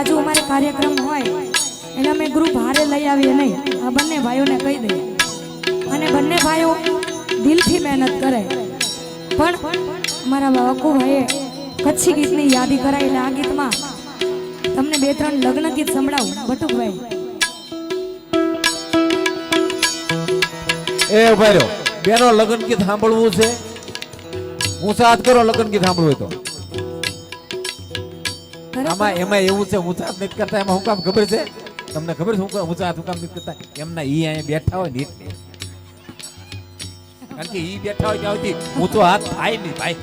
બાજુ અમારે કાર્યક્રમ હોય એટલે અમે ગ્રુપ હારે લઈ આવીએ નહીં, આ બંને ભાઈઓને કહી દઈએ અને બંને ભાઈઓ દિલથી મહેનત કરે. પણ મારા બાવકુ ભાઈએ કચ્છી ગીતની યાદી કરાવી એટલે આ ગીતમાં તમને 2-3 લગ્ન ગીત સંભળાવું. બટુકભાઈ એ ઉભા રહ્યો, બેનો લગ્ન ગીત સાંભળવું છે, ઊંચા હાથ કરો લગ્ન ગીત સાંભળવું તો. આમાં એમાં એવું છે ઊંચા હાથ નથી કરતા, એમાં હું કામ ખબર છે તમને? ખબર છે ઊંચા હાથ હું કામ નથી કરતા? એમના ઈ અહીંયા બેઠા હોય ને એટલે, કારણ કે ઈ બેઠા હોય ત્યાં સુધી ઊંચો હાથ થાય નહીં ભાઈ.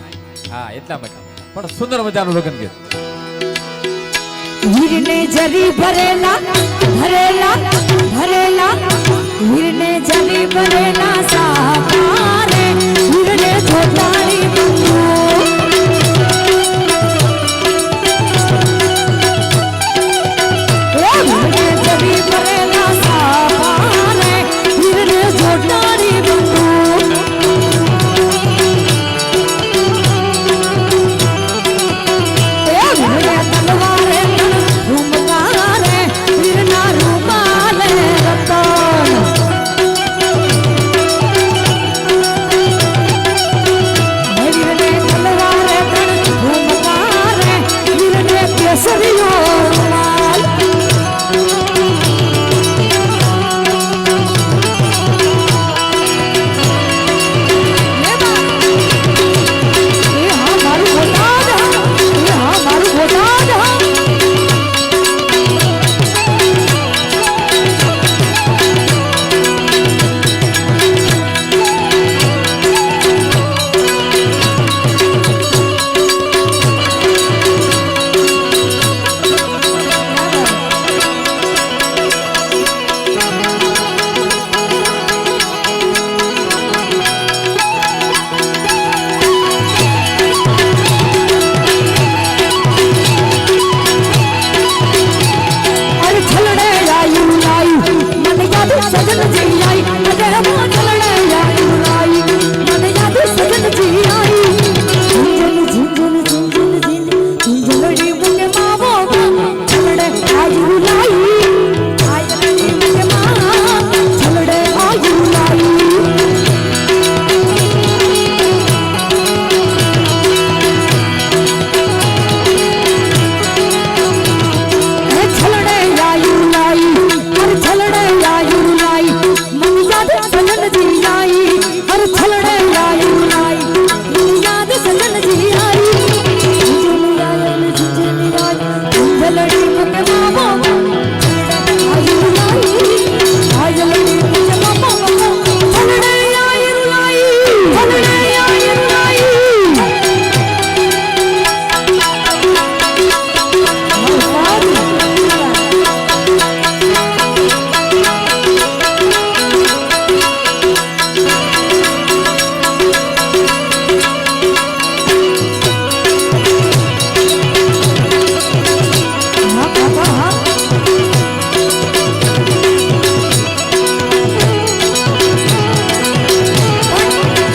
હા એટલા માટે. પણ સુંદર મજાનું લગ્ન ગીત. વીરને જરી ભરેલા ભરેલા ભરેલા, વીરને જરી ભરેલા સાકારે, વીરને જોતાણી બંધુ. વીરને જરી ભરેલા સાકારે, વીરને જોતાણી બંધુ. વીરને તલવારે રૂમકારે, વીરના રૂમાલે રતન. વીરને તલવારે રૂમકારે, વીરને કેસરીઓ રૂમાલ. झुंझुन झुंझुन झुंझुन झुंझुन मुझे मावो झलड़े आज